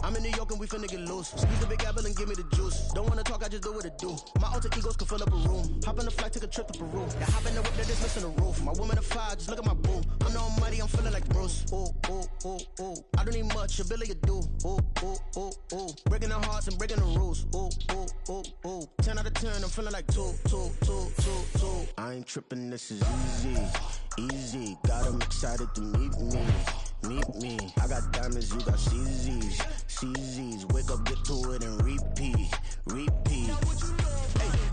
I'm in New York and we finna get loose. Squeeze the big apple and give me the juice. Don't wanna talk, I just do what it do. My alter egos can fill up a room. Hop on the flight, take a trip to Peru. Yeah, hop in the whip, that is missing the roof. My woman a fire, just look at my boo. I'm no money, I'm feeling like Bruce. Ooh, ooh, ooh, ooh. I don't need much, a billy a do. Ooh, ooh, ooh, ooh. Breaking the hearts and breaking the rules. Ooh, ooh, ooh, ooh. 10 out of 10, I'm feeling like 2. I ain't tripping, this is easy. Got 'em excited to meet me. I got diamonds, you got CZs. Wake up, get to it, and repeat. Hey,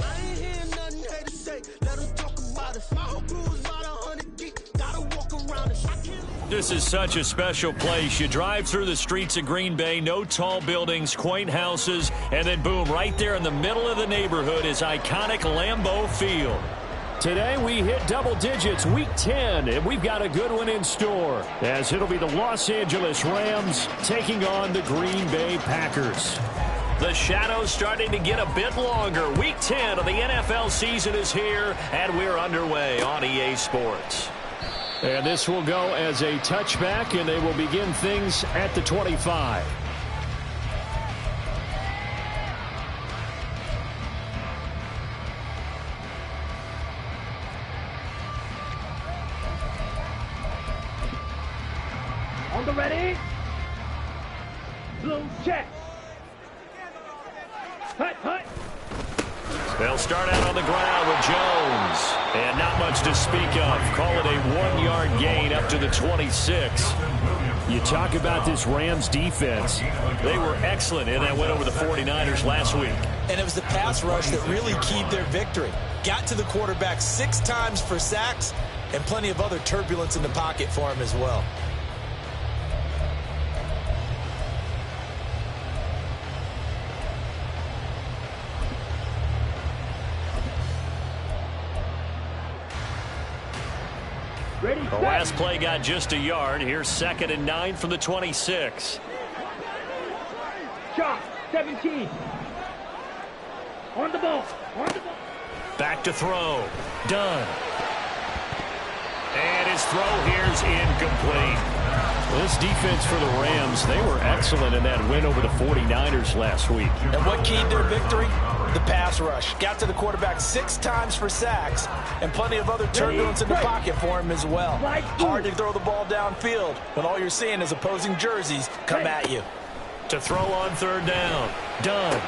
I ain't hearing nothing hate to say. Let them talk about us. My whole crew is about 100 deep. Gotta walk around us. This is such a special place. You drive through the streets of Green Bay, no tall buildings, quaint houses, and then boom, right there in the middle of the neighborhood is iconic Lambeau Field. Today we hit double digits, week 10, and we've got a good one in store, as it'll be the Los Angeles Rams taking on the Green Bay Packers. The shadow's starting to get a bit longer. Week 10 of the NFL season is here, and we're underway on EA Sports. And this will go as a touchback, and they will begin things at the 25. On the ready. Blue check. Hut. They'll start out on the ground with Jones. And not much to speak of. Call it a 1-yard gain up to the 26. You talk about this Rams defense. They were excellent in that win over the 49ers last week. And it was the pass rush that really keyed their victory. Got to the quarterback 6 times for sacks and plenty of other turbulence in the pocket for him as well. The last play got just a yard. Here's 2nd and 9 from the 26. Shot, 17. On the ball. Back to throw. Done. And his throw here's incomplete. This defense for the Rams, they were excellent in that win over the 49ers last week. And what keyed their victory? The pass rush. Got to the quarterback 6 times for sacks and plenty of other turbulence in the pocket for him as well. Hard to throw the ball downfield when all you're seeing is opposing jerseys come at you. To throw on 3rd down. Done.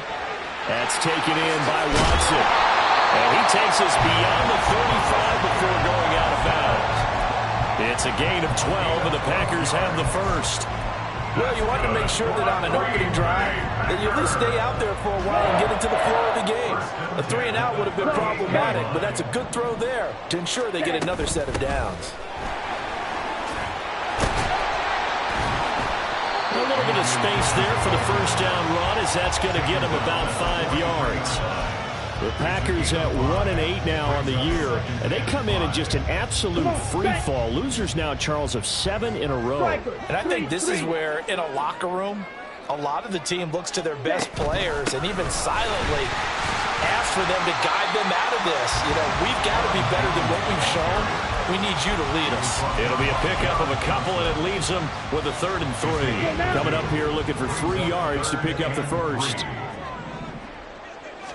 That's taken in by Watson. And he takes us beyond the 35 before going out of bounds. It's a gain of 12, and the Packers have the first. Well, you want to make sure that on an opening drive that you at least stay out there for a while and get into the flow of the game. A 3-and-out would have been problematic, but that's a good throw there to ensure they get another set of downs. A little bit of space there for the first down run, as that's going to get him about 5 yards. The Packers at 1-8 now on the year, and they come in just an absolute free fall. Losers now, Charles, of 7 in a row. And I think this is where, in a locker room, a lot of the team looks to their best players and even silently asks for them to guide them out of this. You know, we've got to be better than what we've shown. We need you to lead us. It'll be a pickup of a couple, and it leaves them with a 3rd and 3. Coming up here looking for 3 yards to pick up the first.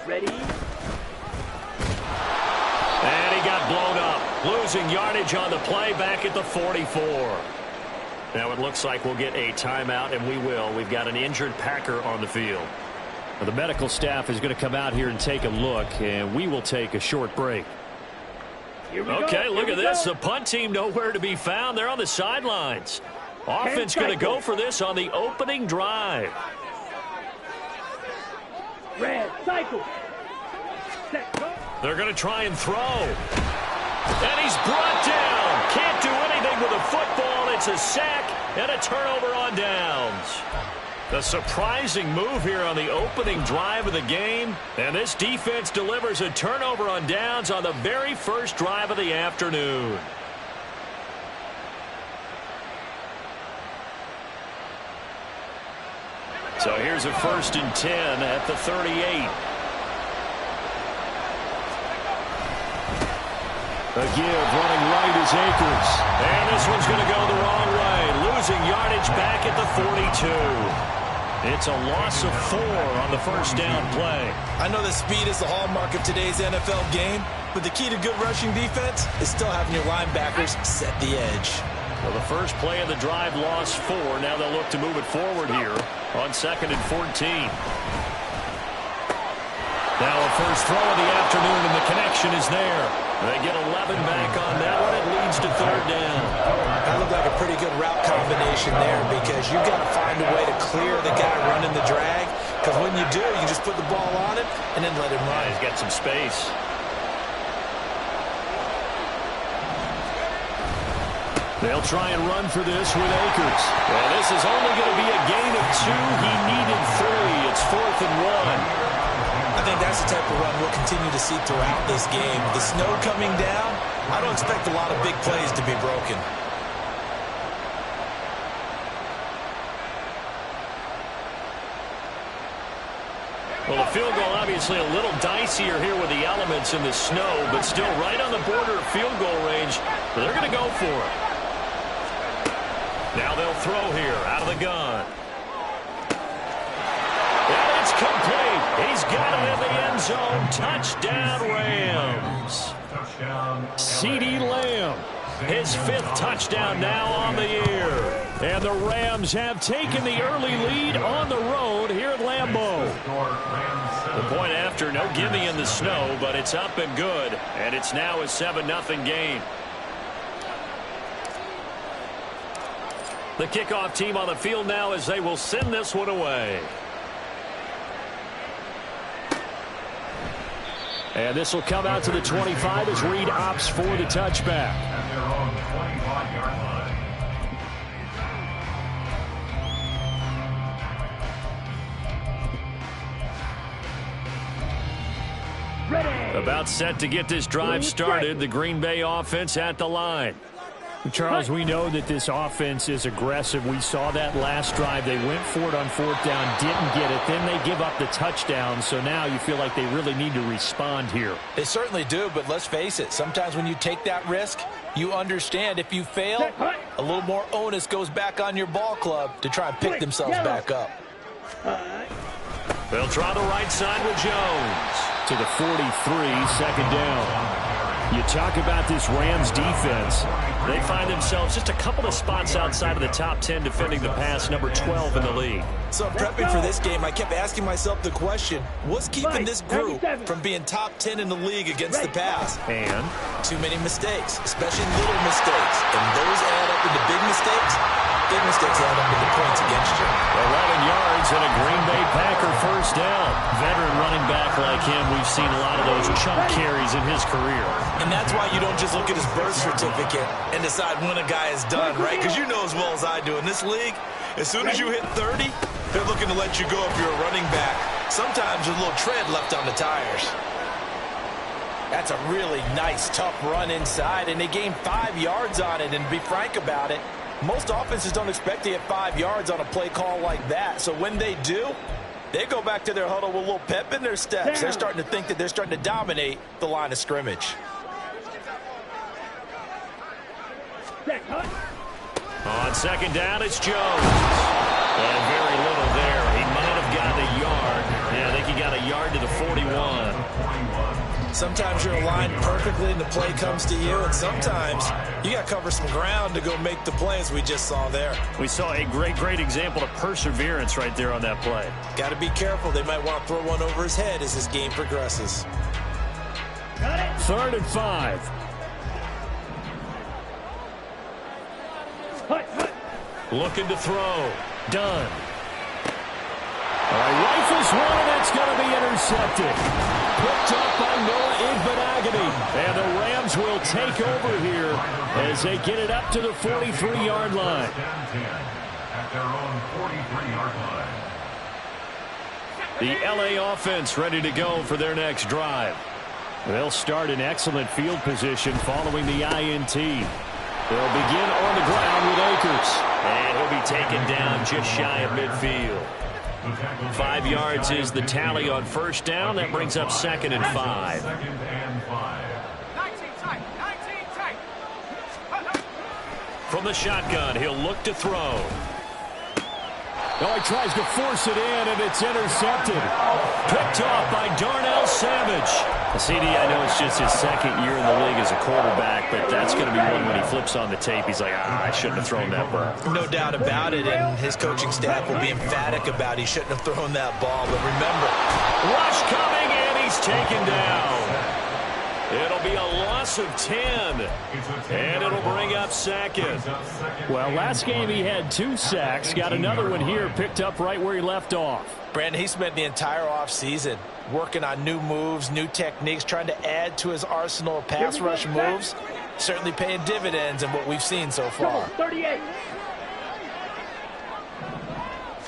Ready? And he got blown up, losing yardage on the play back at the 44. Now it looks like we'll get a timeout, and we will. We've got an injured Packer on the field. Now, the medical staff is going to come out here and take a look, and we will take a short break. Okay, look at this. The punt team nowhere to be found. They're on the sidelines. Offense going to go for this on the opening drive. Red cycle. Set, go. They're going to try and throw. And he's brought down. Can't do anything with a football. It's a sack and a turnover on downs. A surprising move here on the opening drive of the game. And this defense delivers a turnover on downs on the very first drive of the afternoon. So here's a 1st and 10 at the 38. A give running right is Akers. And this one's going to go the wrong way. Losing yardage back at the 42. It's a loss of 4 on the first down play. I know that speed is the hallmark of today's NFL game, but the key to good rushing defense is still having your linebackers set the edge. Well, the first play of the drive lost 4. Now they'll look to move it forward here on 2nd and 14. Now a first throw of the afternoon, and the connection is there. They get 11 back on that one. It leads to 3rd down. That looked like a pretty good route combination there because you've got to find a way to clear the guy running the drag, because when you do, you just put the ball on him and then let him run. He's got some space. They'll try and run for this with Akers. Well, this is only going to be a gain of 2. He needed 3. It's 4th and 1. I think that's the type of run we'll continue to see throughout this game. The snow coming down, I don't expect a lot of big plays to be broken. Well, the field goal obviously a little dicier here with the elements in the snow, but still right on the border of field goal range. But they're going to go for it. Now they'll throw here out of the gun. And it's complete. He's got it in the end zone. Touchdown, Rams. CeeDee Lamb, his 5th touchdown now on the year. And the Rams have taken the early lead on the road here at Lambeau. The point after, no gimme in the snow, but it's up and good. And it's now a 7-0 game. The kickoff team on the field now as they will send this one away. And this will come out to the 25 as Reed opts for the touchback. At their own 25-yard line. Ready. About set to get this drive started. The Green Bay offense at the line. Charles, we know that this offense is aggressive. We saw that last drive. They went for it on 4th down, didn't get it. Then they give up the touchdown. So now you feel like they really need to respond here. They certainly do, but let's face it. Sometimes when you take that risk, you understand if you fail, a little more onus goes back on your ball club to try and pick themselves back up. They'll try the right side with Jones. To the 43, 2nd down. You talk about this Rams defense. They find themselves just a couple of spots outside of the top 10 defending the pass, number 12 in the league. So prepping for this game, I kept asking myself the question, what's keeping this group from being top 10 in the league against the pass? And too many mistakes, especially little mistakes. And those add up into big mistakes. Big mistakes add up into points against you. 11 yards and a Green Bay Packer first down. Veteran running back like him, we've seen a lot of those chunk carries in his career. And that's why you don't just look at his birth certificate and decide when a guy is done, right? Because you know as well as I do, in this league, as soon as you hit 30, they're looking to let you go if you're a running back. Sometimes there's a little tread left on the tires. That's a really nice, tough run inside, and they gained 5 yards on it. And to be frank about it, most offenses don't expect to get 5 yards on a play call like that. So when they do, they go back to their huddle with a little pep in their steps. They're starting to think that they're starting to dominate the line of scrimmage. On 2nd down, it's Jones. And very little there. He might have gotten a yard. Yeah, I think he got a yard to the 41. Sometimes you're aligned perfectly and the play comes to you, and sometimes you got to cover some ground to go make the play, as we just saw there. We saw a great example of perseverance right there on that play. Got to be careful. They might want to throw one over his head as this game progresses. 3rd and 5. Looking to throw. Done. All right, rifles one, and it's going to be intercepted. Picked up by Noah Igbinoghene. And the Rams will take over here as they get it up to the 43-yard line. At their own 43-yard line. The L.A. offense ready to go for their next drive. They'll start in excellent field position following the INT. They'll begin on the ground with Akers. And he'll be taken down just shy of midfield. 5 yards is the tally on first down. That brings up 2nd and 5. 2nd and 5. From the shotgun, he'll look to throw. Oh, he tries to force it in, and it's intercepted. Picked off by Darnell Savage. CD, I know it's just his second year in the league as a quarterback, but that's going to be one when he flips on the tape. He's like, I shouldn't have thrown that ball. No doubt about it, and his coaching staff will be emphatic about he shouldn't have thrown that ball. But remember, rush coming, and he's taken down. It'll be a loss of 10, and it'll bring up second. Well, last game he had 2 sacks. Got another one here, picked up right where he left off. Brandon, he spent the entire offseason working on new moves, new techniques, trying to add to his arsenal of pass rush moves. Certainly paying dividends in what we've seen so far. 38.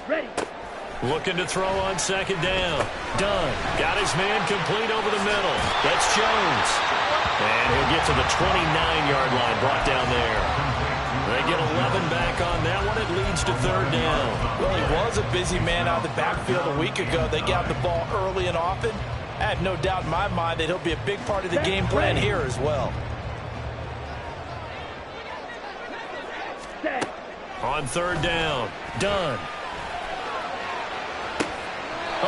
Ready. Looking to throw on second down. Dunn got his man complete over the middle. That's Jones. And he'll get to the 29-yard line, brought down there. They get 11 back on that one. It leads to third down. Well, he was a busy man out of the backfield a week ago. They got the ball early and often. I have no doubt in my mind that he'll be a big part of the game plan here as well. Set. On third down, Dunn.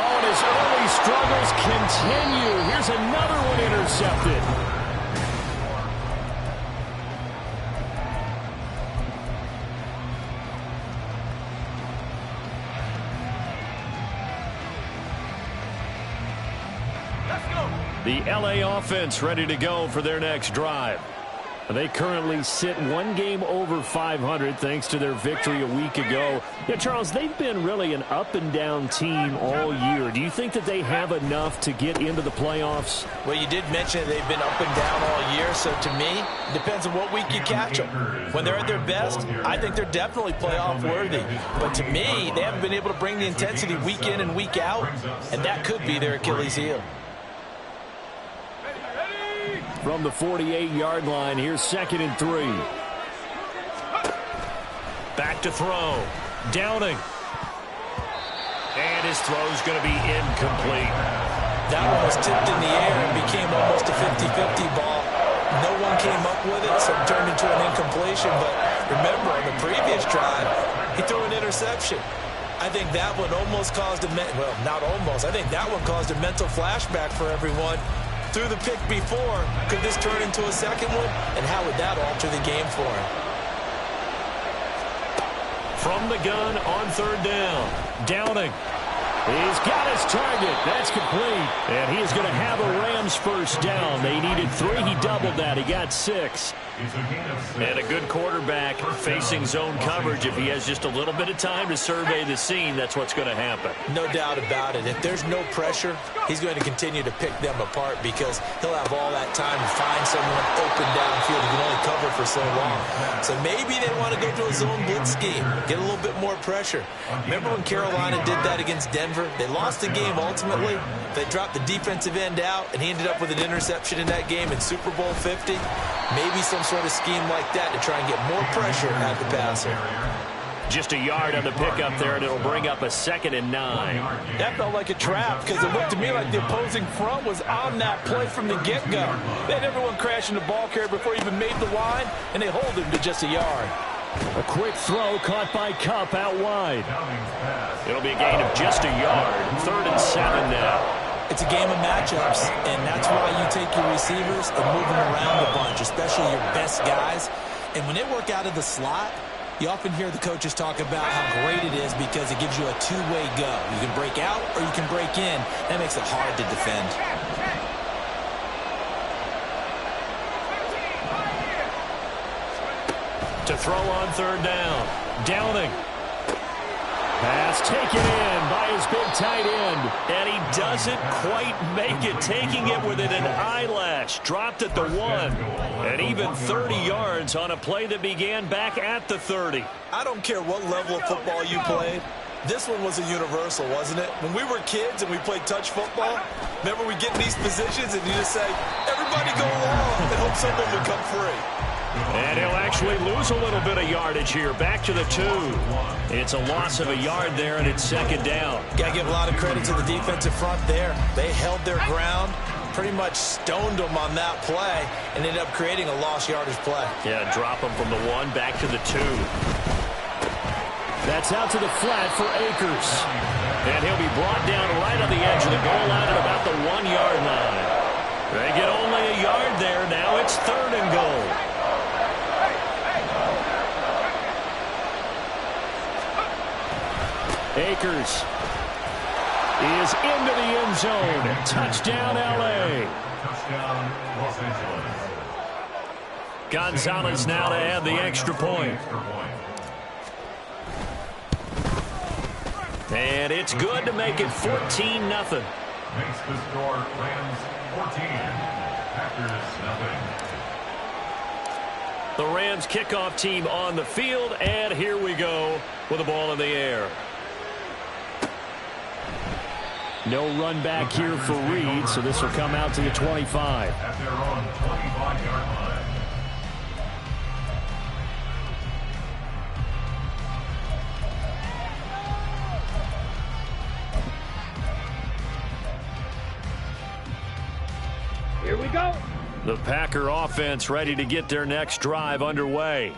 Oh, and his early struggles continue. Here's another one intercepted. The LA offense ready to go for their next drive. They currently sit 1 game over 500 thanks to their victory a week ago. Yeah, Charles, they've been really an up-and-down team all year. Do you think that they have enough to get into the playoffs? Well, you did mention they've been up and down all year, so to me, it depends on what week you catch them. When they're at their best, I think they're definitely playoff-worthy. But to me, they haven't been able to bring the intensity week in and week out, and that could be their Achilles heel. From the 48-yard line, here's 2nd and 3. Back to throw. Downing. And his throw's going to be incomplete. That one was tipped in the air and became almost a 50-50 ball. No one came up with it, so it turned into an incompletion. But remember, on the previous drive, he threw an interception. I think that one almost caused a well, not almost. I think that one caused a mental flashback for everyone. Through the pick before, could this turn into a second one? And how would that alter the game for him? From the gun on third down, Downing. He's got his target. That's complete. And he is going to have a Rams first down. They needed 3. He doubled that. He got 6. And a good quarterback facing zone coverage. If he has just a little bit of time to survey the scene, that's what's going to happen. No doubt about it. If there's no pressure, he's going to continue to pick them apart because he'll have all that time to find someone open downfield who can only cover for so long. So maybe they want to go to a zone blitz scheme, get a little bit more pressure. Remember when Carolina did that against Denver? They lost the game ultimately. They dropped the defensive end out, and he ended up with an interception in that game in Super Bowl 50. Maybe some sort of scheme like that to try and get more pressure at the passer. Just a yard on the pickup there, and it'll bring up a 2nd and 9. That felt like a trap because it looked to me like the opposing front was on that play from the get-go. They had everyone crashing the ball carrier before he even made the line, and they hold him to just a yard. A quick throw caught by Kupp out wide. It'll be a gain of just a yard. 3rd and 7 now. It's a game of matchups, and that's why you take your receivers and move them around a bunch, especially your best guys. And when they work out of the slot, you often hear the coaches talk about how great it is because it gives you a two-way go. You can break out or you can break in. That makes it hard to defend. To throw on third down, Downing. Pass taken in by his big tight end. And he doesn't quite make it, taking it within an eyelash. Dropped at the 1. And even 30 yards on a play that began back at the 30. I don't care what level of football you played. This one was a universal, wasn't it? When we were kids and we played touch football, remember we get in these positions and you just say, everybody go along and hope someone would come free. And he'll actually lose a little bit of yardage here. Back to the 2. It's a loss of a yard there, and it's 2nd down. Got to give a lot of credit to the defensive front there. They held their ground, pretty much stoned them on that play, and ended up creating a lost yardage play. Yeah, drop them from the 1 back to the 2. That's out to the flat for Akers. And he'll be brought down right on the edge of the goal line at about the 1-yard line. They get only a yard there. Now it's 3rd and goal. Akers is into the end zone. Touchdown, L.A. Touchdown, Los Angeles. Gonzalez now to add the extra point. And it's good to make it 14-0. Makes the score Rams 14, Packers 0. The Rams kickoff team on the field, and here we go with the ball in the air. No run back here for Reed, so this will come out to the 25. At their own 25-yard line. Here we go. The Packer offense ready to get their next drive underway.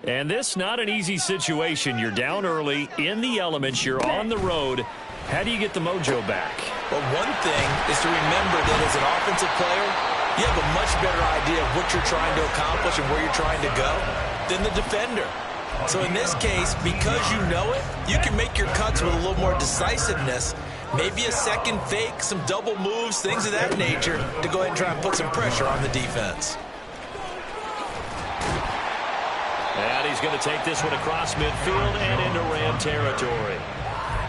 And this not an easy situation. You're down early, in the elements, you're on the road. How do you get the mojo back? Well, one thing is to remember that as an offensive player, you have a much better idea of what you're trying to accomplish and where you're trying to go than the defender. So in this case, because you know it, you can make your cuts with a little more decisiveness. Maybe a second fake, some double moves, things of that nature to go ahead and try and put some pressure on the defense. And he's going to take this one across midfield and into Ram territory.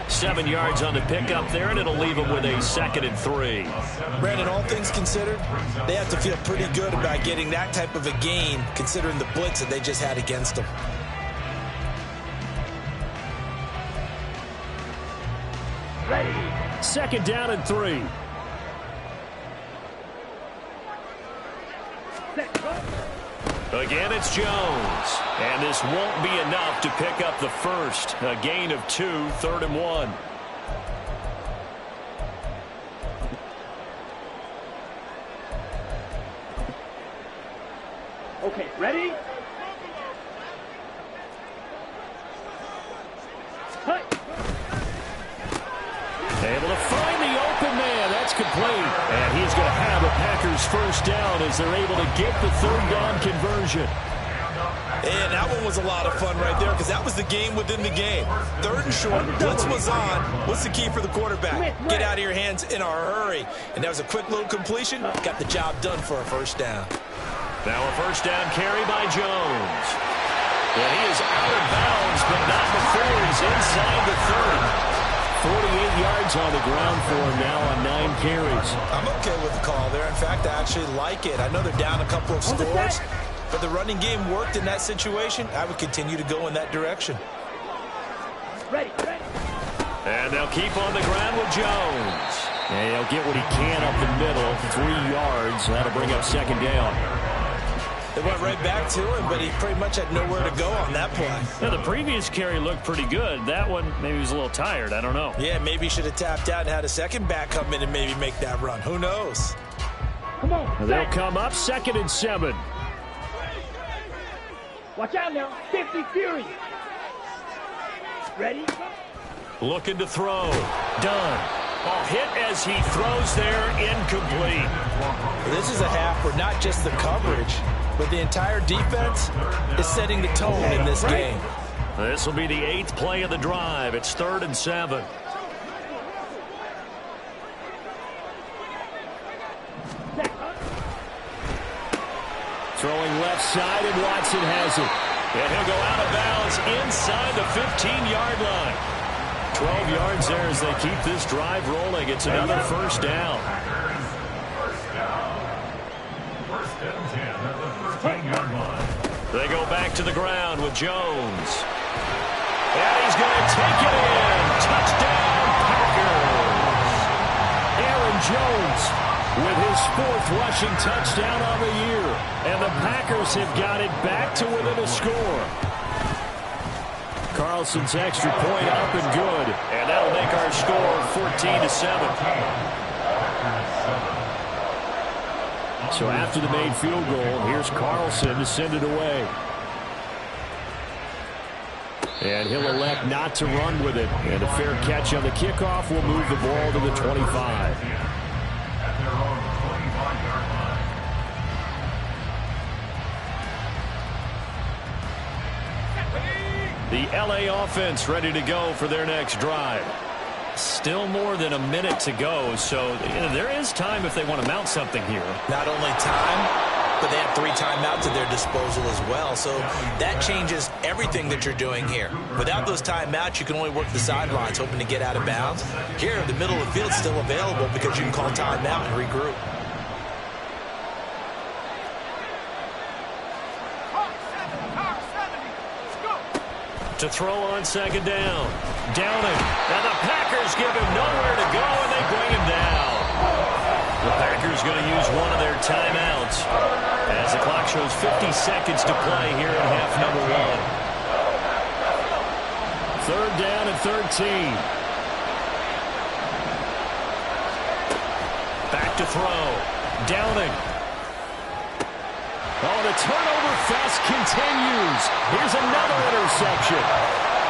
7 yards on the pickup there, and it'll leave him with a 2nd and 3. Brandon, all things considered, they have to feel pretty good about getting that type of a gain, considering the blitz that they just had against them. Ready. 2nd down and 3. Set, go. Again, it's Jones. And this won't be enough to pick up the first. A gain of 2, 3rd and 1. Okay, ready? Hey. Able to find the open man. That's complete. And he's going to have a Packers first down as they're able to get the 3rd down conversion. And that one was a lot of fun right there because that was the game within the game. 3rd and short, blitz was on. What's the key for the quarterback? Get out of your hands in a hurry. And that was a quick little completion. Got the job done for a first down. Now a first down carry by Jones. And he is out of bounds, but not before he's inside the 30. 48 yards on the ground for him now on 9 carries. I'm okay with the call there. In fact, I actually like it. I know they're down a couple of scores, but the running game worked in that situation. I would continue to go in that direction. Ready, ready. And they'll keep on the ground with Jones. And he'll get what he can up the middle, 3 yards. That'll bring up 2nd down. They went right back to him, but he pretty much had nowhere to go on that play. Yeah, the previous carry looked pretty good. That one, maybe he was a little tired. I don't know. Yeah, maybe he should have tapped out and had a second back come in and maybe make that run. Who knows? Come on. They'll come up 2nd and 7. Watch out now. 50 Fury. Ready? Looking to throw. Done. Ball hit as he throws there, incomplete. This is a half where not just the coverage, but the entire defense is setting the tone in this game. This will be the 8th play of the drive. It's 3rd and 7. Throwing left side, and Watson has it. And he'll go out of bounds inside the 15-yard line. 12 yards there as they keep this drive rolling. It's another first down. First and 10 at the 13-yard line. They go back to the ground with Jones. And he's going to take it in. Touchdown, Packers. Aaron Jones with his 4th rushing touchdown on the year. And the Packers have got it back to within a score. Carlson's extra point up and good. And that'll make our score 14-7. So after the made field goal, here's Carlson to send it away. And he'll elect not to run with it. And a fair catch on the kickoff will move the ball to the 25. At their own 25-yard line. The LA offense ready to go for their next drive. Still more than a minute to go, so there is time if they want to mount something here. Not only time, but they have 3 timeouts at their disposal as well. So that changes everything that you're doing here. Without those timeouts, you can only work the sidelines, hoping to get out of bounds. Here, the middle of the field is still available because you can call timeout and regroup. To throw on second down. Downing. Now the Packers give him nowhere to go, and they bring him down. The Packers going to use one of their timeouts as the clock shows 50 seconds to play here in half number 1. Third down and 13. Back to throw. Downing. Oh, the turnover fest continues. Here's another interception.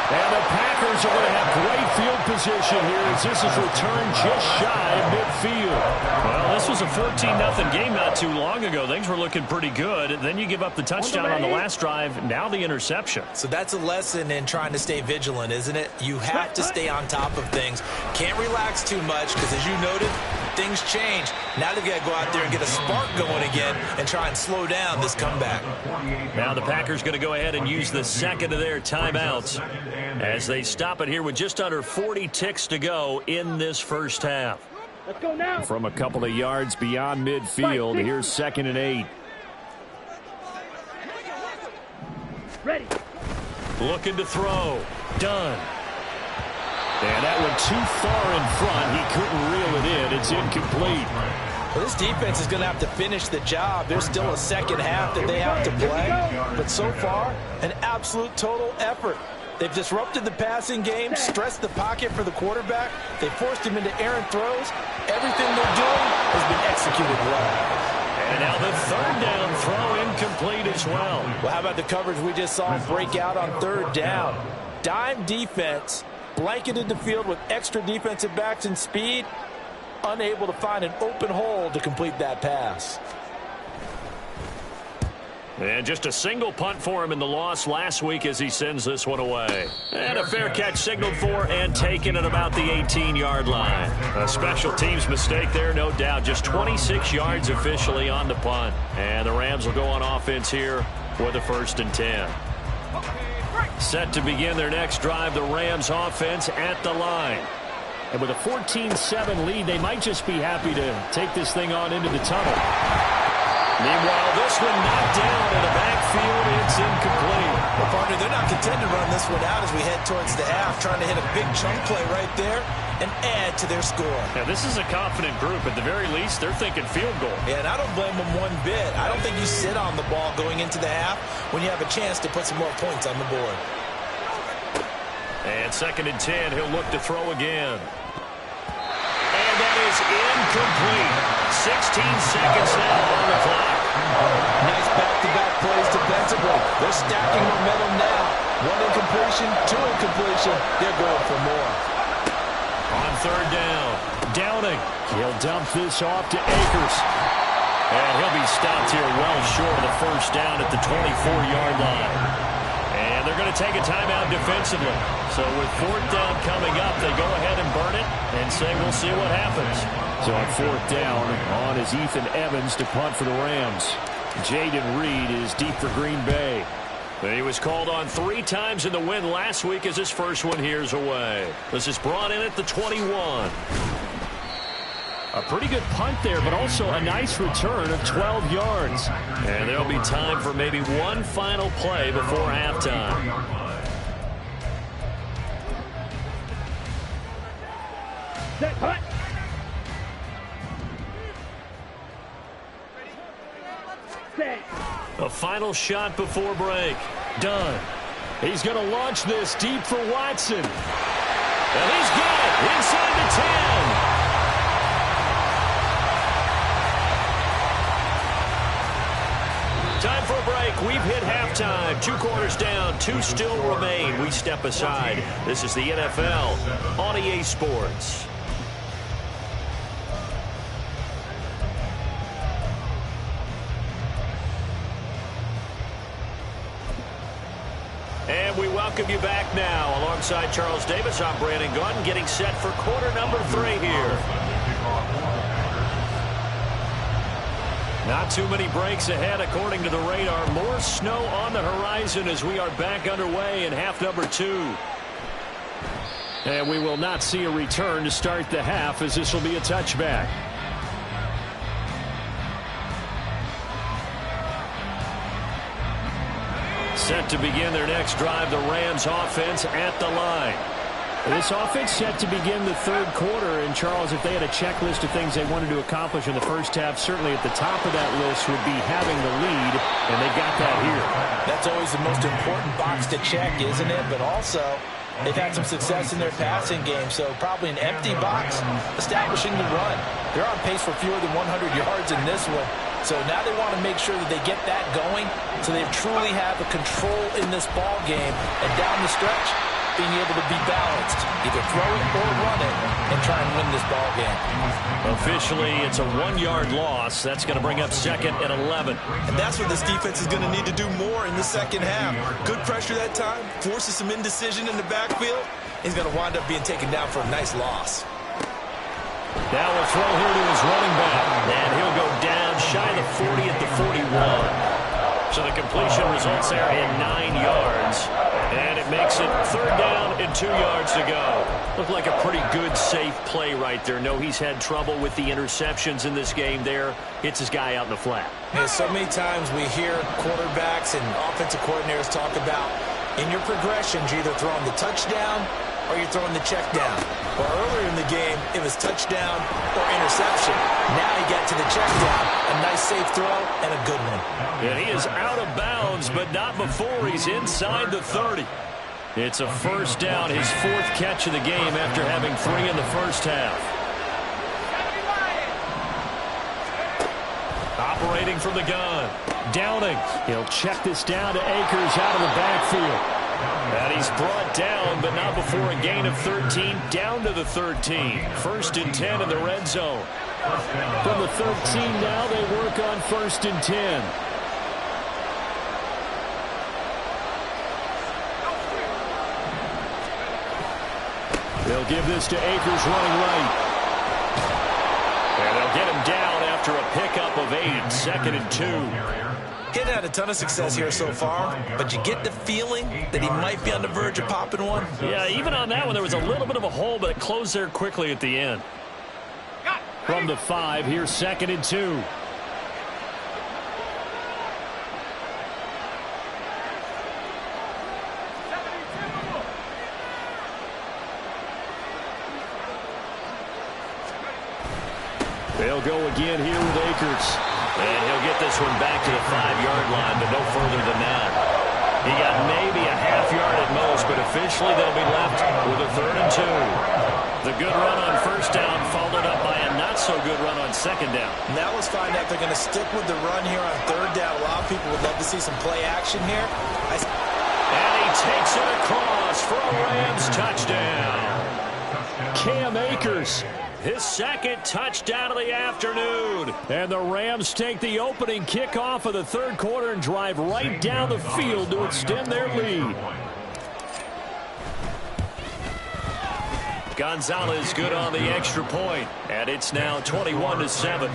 And the Packers are going to have great field position here as this is returned just shy of midfield. Well, this was a 14-0 game not too long ago. Things were looking pretty good. Then you give up the touchdown on the last drive. Now the interception. So that's a lesson in trying to stay vigilant, isn't it? You have to stay on top of things. Can't relax too much because, as you noted, things change. Now they've got to go out there and get a spark going again and try and slow down this comeback. Now the Packers going to go ahead and use the second of their timeouts as they stop it here with just under 40 ticks to go in this first half. Let's go now. From a couple of yards beyond midfield, here's 2nd and 8. Ready. Looking to throw. Done. And that one too far in front. He couldn't reel it in. It's incomplete. Well, this defense is going to have to finish the job. There's still a second half that they have to play. But so far, an absolute total effort. They've disrupted the passing game, stressed the pocket for the quarterback. They forced him into errant throws. Everything they're doing has been executed well. And now the third down throw incomplete as well. Well, how about the coverage we just saw break out on third down? Dime defense, blanketed the field with extra defensive backs and speed, unable to find an open hole to complete that pass. And just a single punt for him in the loss last week as he sends this one away. And a fair catch signaled for and taken at about the 18-yard line. A special teams mistake there, no doubt. Just 26 yards officially on the punt. And the Rams will go on offense here with a 1st and 10. Set to begin their next drive, the Rams offense at the line. And with a 14-7 lead, they might just be happy to take this thing on into the tunnel. Meanwhile, this one knocked down in the backfield. It's incomplete. Well, partner, they're not content to run this one out as we head towards the half, trying to hit a big chunk play right there and add to their score. Now, this is a confident group. At the very least, they're thinking field goal. Yeah, and I don't blame them one bit. I don't think you sit on the ball going into the half when you have a chance to put some more points on the board. And 2nd and 10, he'll look to throw again. And that is incomplete. 16 seconds now on the clock. Nice back-to-back plays defensively. They're stacking momentum now. 1 incompletion, 2 incompletion. They're going for more. On third down, Downing. He'll dump this off to Akers. And he'll be stopped here well short of the first down at the 24-yard line. And they're going to take a timeout defensively. So with 4th down coming up, they go ahead and burn it and say we'll see what happens. So on 4th down, on is Ethan Evans to punt for the Rams. Jaden Reed is deep for Green Bay. He was called on 3 times in the win last week as his first one here's away. This is brought in at the 21. A pretty good punt there, but also a nice return of 12 yards. And there'll be time for maybe one final play before halftime. Set, hut. Set. A final shot before break. Done. He's going to launch this deep for Watson. And he's got it inside the 10. Time for a break back. We've hit halftime. 2 quarters down. 2 still remain. We step aside. This is the NFL on EA Sports. And we welcome you back now. Alongside Charles Davis, I'm Brandon Gaudin, getting set for quarter number 3 here. Not too many breaks ahead according to the radar. More snow on the horizon as we are back underway in half number 2. And we will not see a return to start the half, as this will be a touchback. Set to begin their next drive, the Rams offense at the line. This offense set to begin the 3rd quarter, and Charles, if they had a checklist of things they wanted to accomplish in the first half, certainly at the top of that list would be having the lead, and they got that here. That's always the most important box to check, isn't it? But also, they've had some success in their passing game, so probably an empty box establishing the run. They're on pace for fewer than 100 yards in this one, so now they want to make sure that they get that going so they truly have a control in this ball game, and down the stretch, being able to be balanced, either throw it or run it, and try and win this ball game. Officially, it's a 1-yard loss. That's going to bring up 2nd and 11. And that's what this defense is going to need to do more in the second half. Good pressure that time, forces some indecision in the backfield. He's going to wind up being taken down for a nice loss. Now we'll throw here to his running back, and he'll go down shy of the 40 at the 41. So the completion results there in 9 yards. And it makes it 3rd down and 2 yards to go. Looked like a pretty good, safe play right there. No, he's had trouble with the interceptions in this game there. Hits his guy out in the flat. And so many times we hear quarterbacks and offensive coordinators talk about in your progressions, you're either throwing the touchdown or you're throwing the check down. Well, earlier in the game, it was touchdown or interception. Now he got to the check down. A nice safe throw and a good one. And he is out of bounds, but not before he's inside the 30. It's a 1st down, his 4th catch of the game after having 3 in the first half. Operating from the gun. Downing. He'll check this down to Akers out of the backfield. And he's brought down, but not before a gain of 13, down to the 13. 1st and 10 in the red zone. From the 13 now, they work on 1st and 10. They'll give this to Akers running right. And they'll get him down after a pickup of 8, 2nd and 2. He hasn't had a ton of success here so far, but you get the feeling that he might be on the verge of popping one. Yeah, even on that one, there was a little bit of a hole, but it closed there quickly at the end. From the 5, here's 2nd and 2. They'll go again here with Akers. And he'll get this one back to the 5-yard line, but no further than that. He got maybe a half yard at most, but officially they'll be left with a 3rd and 2. The good run on 1st down followed up by a not-so-good run on 2nd down. Now let's find out if they're going to stick with the run here on 3rd down. A lot of people would love to see some play action here. And he takes it across for a Rams touchdown. Cam Akers. His 2nd touchdown of the afternoon. And the Rams take the opening kickoff of the 3rd quarter and drive right down the field to extend their lead. Gonzalez good on the extra point. And it's now 21-7.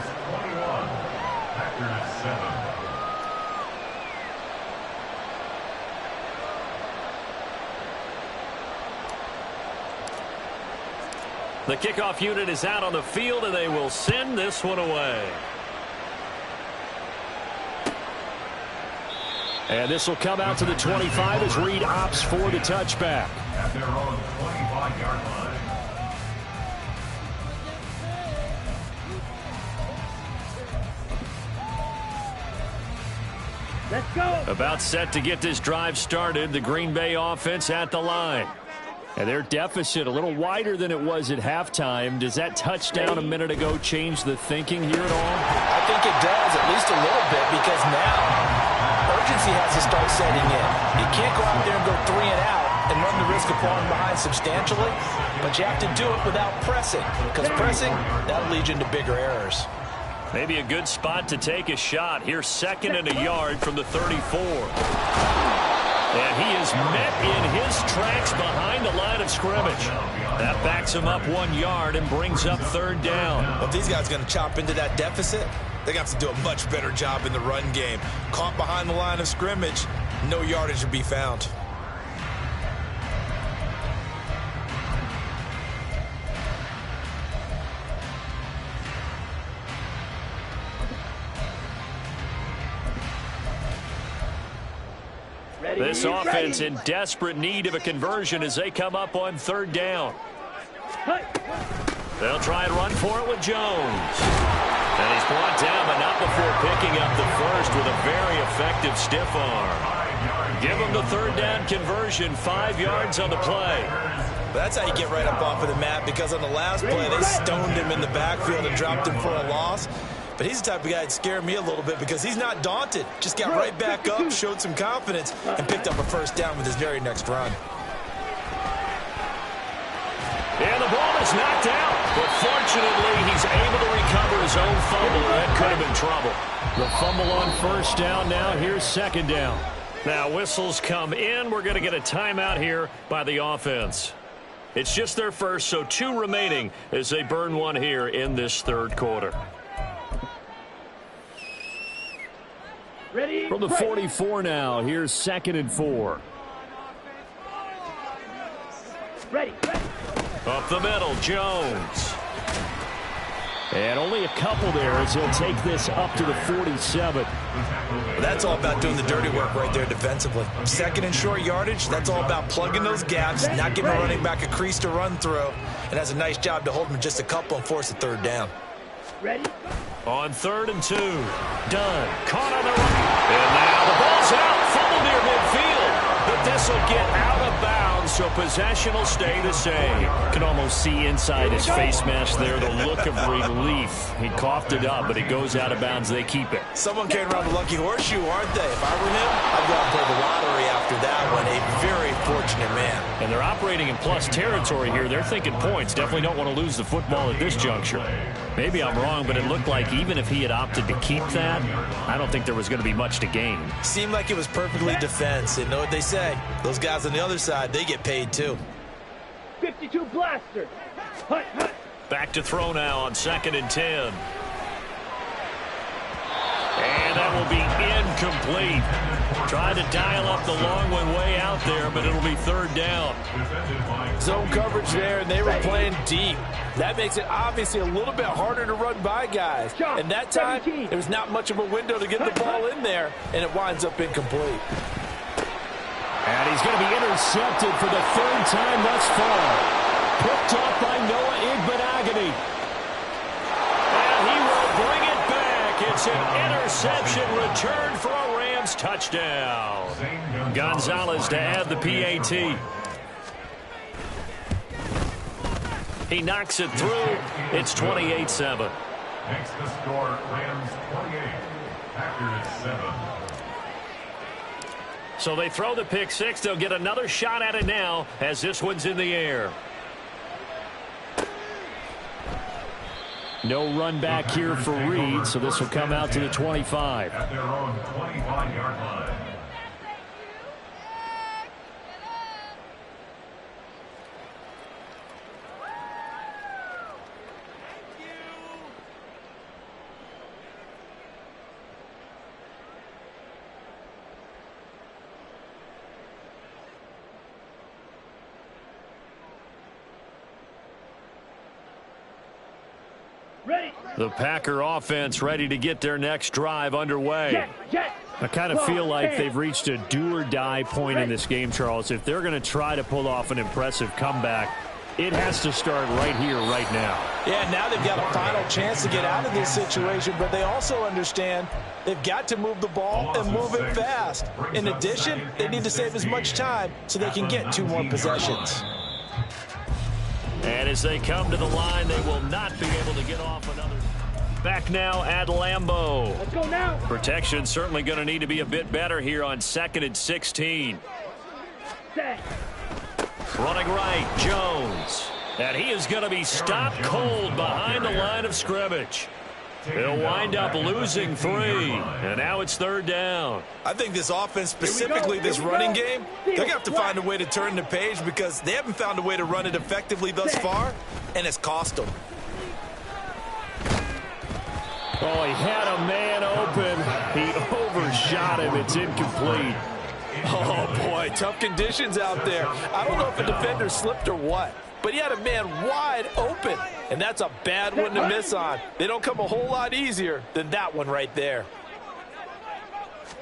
The kickoff unit is out on the field, and they will send this one away. And this will come out to the 25 as Reed opts for the touchback. At their own 25-yard line. Let's go. About set to get this drive started. The Green Bay offense at the line. And their deficit a little wider than it was at halftime. Does that touchdown a minute ago change the thinking here at all? I think it does, at least a little bit, because now urgency has to start setting in. You can't go out there and go 3 and out and run the risk of falling behind substantially, but you have to do it without pressing, because pressing, that'll lead you into bigger errors. Maybe a good spot to take a shot. Here's 2nd and a yard from the 34. And he is met in his tracks behind the line of scrimmage. That backs him up 1 yard and brings up 3rd down. Well, if these guys are going to chop into that deficit, they're going to have to do a much better job in the run game. Caught behind the line of scrimmage, no yardage to be found. This offense in desperate need of a conversion as they come up on 3rd down. They'll try and run for it with Jones. And he's brought down, but not before picking up the first with a very effective stiff arm. Give him the 3rd down conversion, 5 yards on the play. That's how you get right up off of the mat, because on the last play, they stoned him in the backfield and dropped him for a loss. But he's the type of guy that scared me a little bit because he's not daunted. Just got right back up, showed some confidence, and picked up a 1st down with his very next run. And the ball is knocked out. But fortunately, he's able to recover his own fumble. That could have been trouble. The fumble on 1st down now. Here's 2nd down. Now whistles come in. We're going to get a timeout here by the offense. It's just their first, so 2 remaining as they burn one here in this 3rd quarter. Ready? From the 44 now, here's 2nd and 4. Ready. Up the middle, Jones. And only a couple there as he'll take this up to the 47. That's all about doing the dirty work right there defensively. 2nd and short yardage, that's all about plugging those gaps, not giving a running back a crease to run through, and has a nice job to hold him just a couple and force a 3rd down. Ready? On 3rd and 2. Dunn caught on the right. And now the ball's out. Fumble near midfield. But this will get out of bounds, so possession will stay the same. Can almost see inside his face mask there the look of relief. He coughed it up, but it goes out of bounds. They keep it. Someone carrying around the lucky horseshoe, aren't they? If I were him, I'd go out and play the lottery after that one. A very fortunate man. And they're operating in plus territory here. They're thinking points. Definitely don't want to lose the football at this juncture. Maybe I'm wrong, but it looked like even if he had opted to keep that, I don't think there was going to be much to gain. Seemed like it was perfectly defense. And know what they say? Those guys on the other side, they get paid too. 52 blaster. Hut. Back to throw now on 2nd and 10. And that will be incomplete. Tried to dial up the long one way out there, but it'll be 3rd down. Zone coverage there, and they were playing deep. That makes it obviously a little bit harder to run by guys. And that time, there was not much of a window to get the ball in there, and it winds up incomplete. And he's going to be intercepted for the 3rd time thus far. Picked up by Noah Igbinoghene. And he will bring it back. It's an interception return for a Rams touchdown. Gonzalez to add the PAT. He knocks it through. It's 28-7. Makes the score Rams 28, Packers 7. So they throw the pick 6. They'll get another shot at it now as this one's in the air. No run back here for Reed, so this will come out to the 25. At their own 25-yard line. Ready. The Packer offense ready to get their next drive underway. Jet. I kind of feel like they've reached a do-or-die point in this game, Charles. If they're going to try to pull off an impressive comeback, it has to start right here, right now. Yeah, now they've got a final chance to get out of this situation, but they also understand they've got to move the ball and move it fast. In addition, they need to save as much time so they can get 2 more possessions. And as they come to the line, they will not be able to get off another. Back now at Lambeau. Let's go now. Protection certainly going to need to be a bit better here on 2nd and 16. Set. Running right, Jones. And he is going to be stopped cold behind the line of scrimmage. He'll wind up losing 3. And now it's 3rd down. I think this offense, specifically this running game, they're going to have to find a way to turn the page because they haven't found a way to run it effectively thus far, and it's cost them. Oh, he had a man open. He overshot him. It's incomplete. Oh, boy, tough conditions out there. I don't know if a defender slipped or what, but he had a man wide open, and that's a bad one to miss on. They don't come a whole lot easier than that one right there.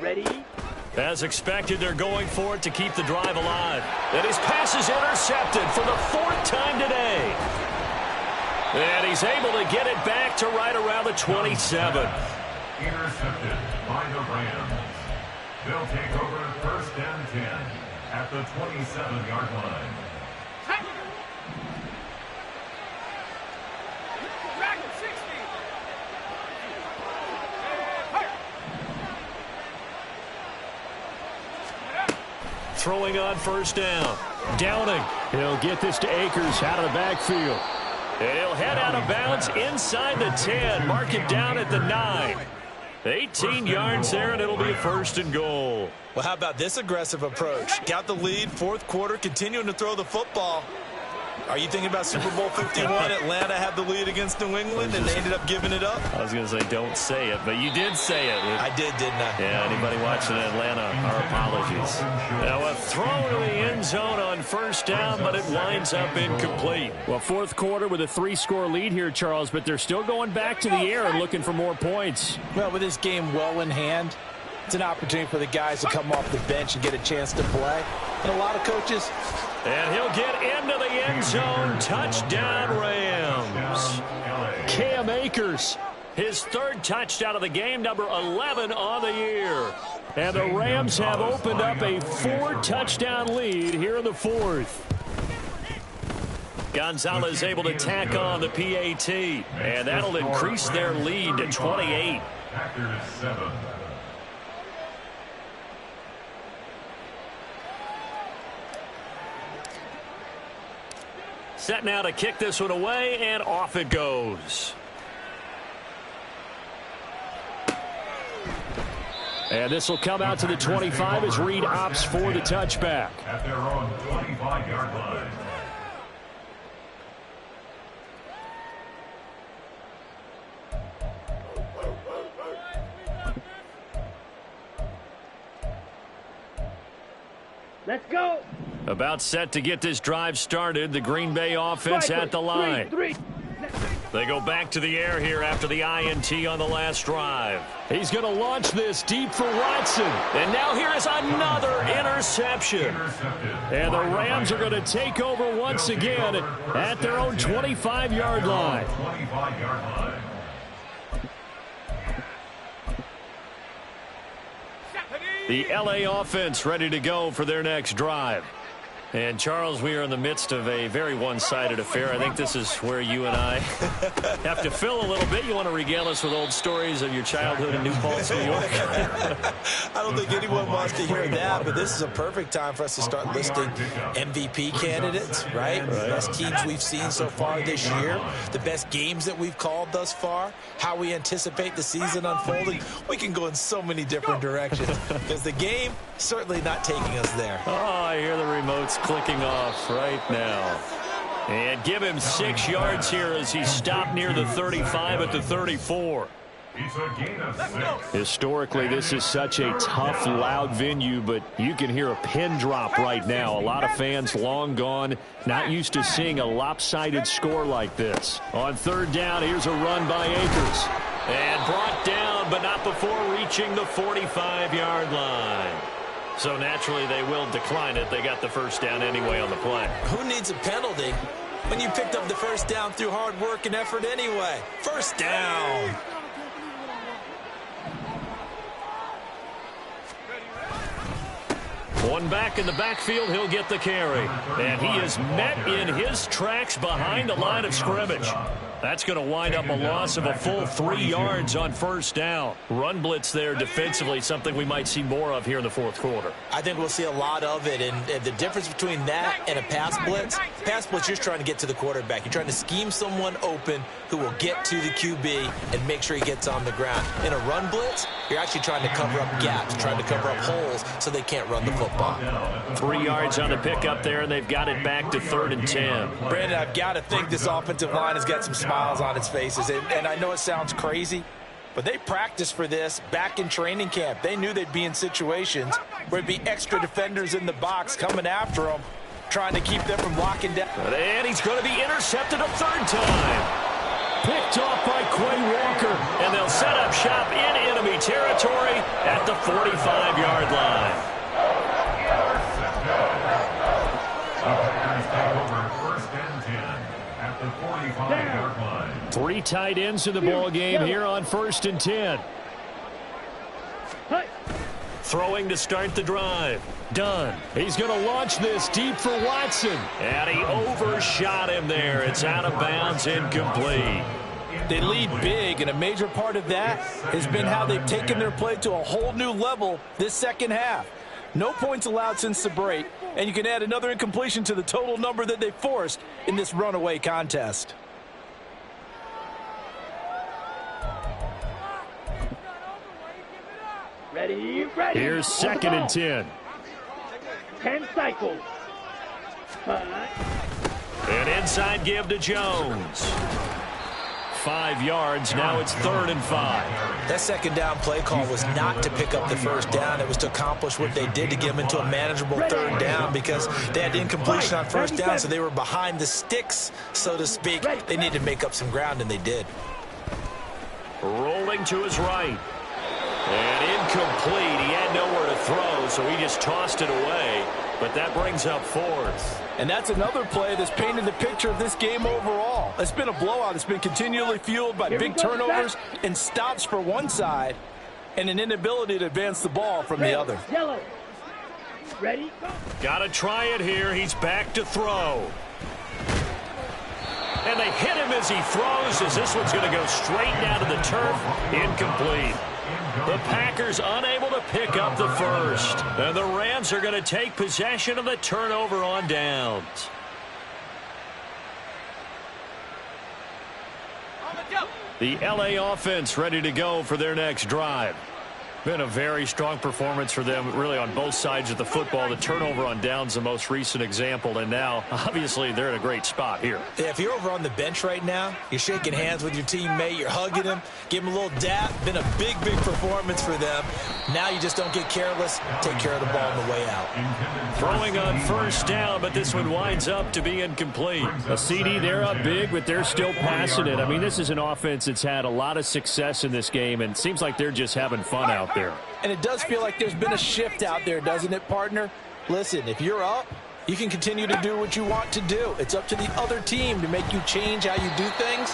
Ready? As expected, they're going for it to keep the drive alive. And his pass is intercepted for the 4th time today. And he's able to get it back to right around the 27. Intercepted by the Rams. They'll take over 1st and 10 at the 27-yard line. Throwing on 1st down. Downing. He'll get this to Akers out of the backfield. And he'll head out of bounds inside the 10. Mark it down at the 9. 18 yards there, and it'll be a 1st and goal. Well, how about this aggressive approach? Got the lead, 4th quarter, continuing to throw the football. Are you thinking about Super Bowl 51? Atlanta had the lead against New England, and they ended up giving it up? I was going to say don't say it, but you did say it. I did, didn't I? Yeah, anybody watching Atlanta, our apologies. Now a throw to the end zone on 1st down, but it winds up incomplete. Well, 4th quarter with a 3-score lead here, Charles, but they're still going back to the air and looking for more points. Well, with this game well in hand, it's an opportunity for the guys to come off the bench and get a chance to play. And a lot of coaches... And he'll get into the end zone. Touchdown, Rams. Cam Akers. His 3rd touchdown of the game, number 11 on the year. And the Rams have opened up a 4-touchdown lead here in the 4th. Gonzalez able to tack on the PAT. And that'll increase their lead to 28. Packers 7. Set now to kick this one away, and off it goes. And this will come out to the 25 as Reed opts for the touchback. At their own 25-yard line. Let's go. About set to get this drive started. The Green Bay offense at the line. They go back to the air here after the INT on the last drive. He's going to launch this deep for Watson. And now here is another interception. And the Rams are going to take over once again at their own 25-yard line. 25-yard line. The LA offense ready to go for their next drive. And, Charles, we are in the midst of a very one-sided affair. I think this is where you and I have to fill a little bit. You want to regale us with old stories of your childhood in New Paltz, New York? I don't think anyone wants to hear that, but this is a perfect time for us to start listing MVP candidates, right? The best teams we've seen so far this year, the best games that we've called thus far, how we anticipate the season unfolding. We can go in so many different directions because the game certainly not taking us there. Oh, I hear the remotes clicking off right now. And give him 6 yards here as he stopped near the 35 at the 34. It's a gain of 6. Historically, this is such a tough, loud venue, but you can hear a pin drop right now. A lot of fans long gone, not used to seeing a lopsided score like this. On 3rd down, here's a run by Akers. And brought down, but not before reaching the 45-yard line. So naturally, they will decline it. They got the 1st down anyway on the play. Who needs a penalty when you picked up the 1st down through hard work and effort anyway? 1st down. One back in the backfield, he'll get the carry. And he is met in his tracks behind the line of scrimmage. That's going to wind up a loss of a full 3 yards on first down. Run blitz there defensively, something we might see more of here in the fourth quarter. I think we'll see a lot of it, and the difference between that and a pass blitz, you're just trying to get to the quarterback. You're trying to scheme someone open who will get to the QB and make sure he gets on the ground. In a run blitz, you're actually trying to cover up gaps, trying to cover up holes so they can't run the football. 3 yards on the pickup there, and they've got it back to 3rd and 10. Brandon, I've got to think this offensive line has got some smiles on its faces, and I know it sounds crazy, but they practiced for this back in training camp. They knew they'd be in situations where there'd be extra defenders in the box coming after them, trying to keep them from locking down. And he's going to be intercepted a 3rd time. Picked off by Quay Walker, and they'll set up shop in enemy territory at the 45-yard line. At the 45-yard line. 3 tight ends in the ball game here on 1st and 10. Throwing to start the drive. Dunn. He's going to launch this deep for Watson. And he overshot him there. It's out of bounds, incomplete. They lead big, and a major part of that has been how they've taken their play to a whole new level this second half. No points allowed since the break, and you can add another incompletion to the total number that they forced in this runaway contest. Ready. Here's 2nd and 10. 10 cycles. 5. An inside give to Jones. 5 yards. Now it's 3rd and 5. That second down play call was not to pick up the first down. It was to accomplish what they did to get them into a manageable 3rd down because they had incompletion on first down, so they were behind the sticks, so to speak. They needed to make up some ground, and they did. Rolling to his right. And incomplete. He had nowhere to throw, so he just tossed it away. But that brings up 4th. And that's another play that's painted the picture of this game overall. It's been a blowout. It's been continually fueled by big turnovers and stops for one side and an inability to advance the ball from the other. Yellow. Ready. Got to try it here. He's back to throw. And they hit him as he throws, as this one's going to go straight down to the turf. Incomplete. The Packers unable to pick up the first. And the Rams are going to take possession of the turnover on downs. The LA offense ready to go for their next drive. Been a very strong performance for them, really, on both sides of the football. The turnover on downs, the most recent example, and now, obviously, they're in a great spot here. Yeah, if you're over on the bench right now, you're shaking hands with your teammate, you're hugging him, give him a little dap. Been a big, big performance for them. Now you just don't get careless. Take care of the ball on the way out. Throwing on first down, but this one winds up to be incomplete. A CD, they're up big, but they're still passing it. I mean, this is an offense that's had a lot of success in this game, and it seems like they're just having fun out there. And it does feel like there's been a shift out there, doesn't it, partner? Listen, if you're up, you can continue to do what you want to do. It's up to the other team to make you change how you do things.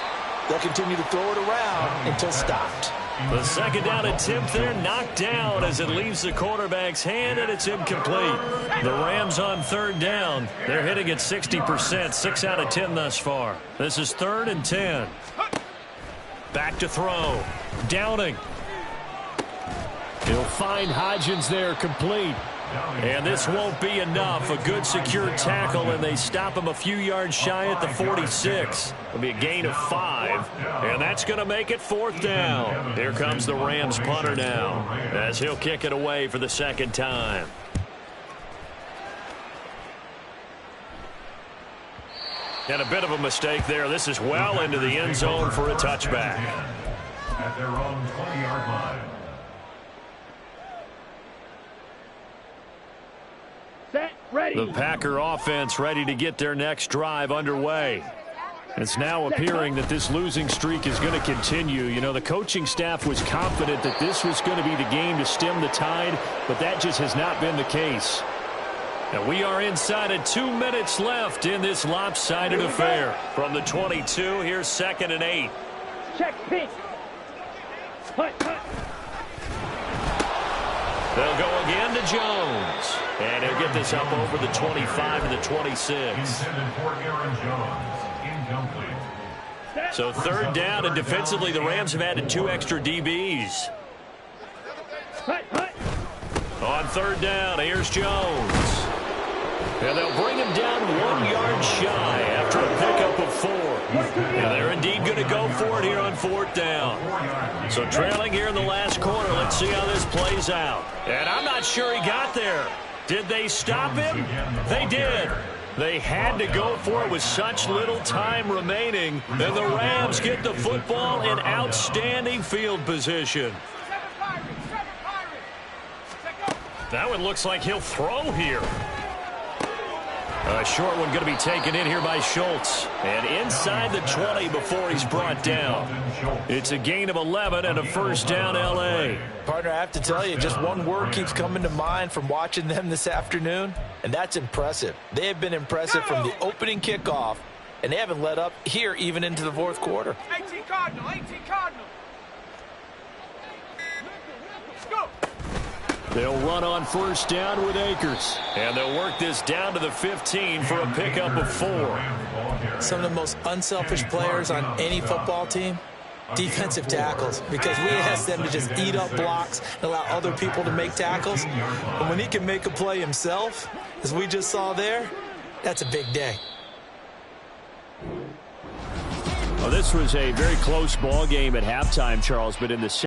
They'll continue to throw it around until stopped. The second down attempt there knocked down as it leaves the quarterback's hand, and it's incomplete. The Rams on 3rd down. They're hitting at 60%, 6 out of 10 thus far. This is 3rd and 10. Back to throw. Downing. He'll find Hodgins there, complete. And this won't be enough. A good secure tackle, and they stop him a few yards shy at the 46. It'll be a gain of 5, and that's going to make it 4th down. Here comes the Rams punter now, as he'll kick it away for the second time. And a bit of a mistake there. This is well into the end zone for a touchback. At their own 20-yard line. Set. Ready. The Packer offense ready to get their next drive underway. It's now appearing that this losing streak is going to continue. You know, the coaching staff was confident that this was going to be the game to stem the tide, but that just has not been the case. And we are inside of 2 minutes left in this lopsided affair. From the 22, here's 2nd and 8. Check pitch. Hut, hut. They'll go again to Jones. And he'll get this up over the 25 to the 26. Intended for Aaron Jones. Incomplete. So third down, and defensively, the Rams have added 2 extra DBs. On third down, here's Jones. And they'll bring him down 1 yard shy after a pickup of 4. And they're indeed going to go for it here on fourth down. So trailing here in the last quarter, let's see how this plays out. And I'm not sure he got there. Did they stop him? They did. They had to go for it with such little time remaining. And the Rams get the football in outstanding field position. That one looks like he'll throw here. A short one going to be taken in here by Schultz. And inside the 20 before he's brought down. It's a gain of 11 and a first down, L.A. Partner, I have to tell you, just one word keeps coming to mind from watching them this afternoon, and that's impressive. They have been impressive from the opening kickoff, and they haven't let up here even into the fourth quarter. 18 Cardinal, 18 Cardinal. Let's go. They'll run on first down with Akers. And they'll work this down to the 15 for a pickup of 4. Some of the most unselfish players on any football team, defensive tackles, because we ask them to just eat up blocks and allow other people to make tackles. And when he can make a play himself, as we just saw there, that's a big day. Well, this was a very close ball game at halftime, Charles, but in the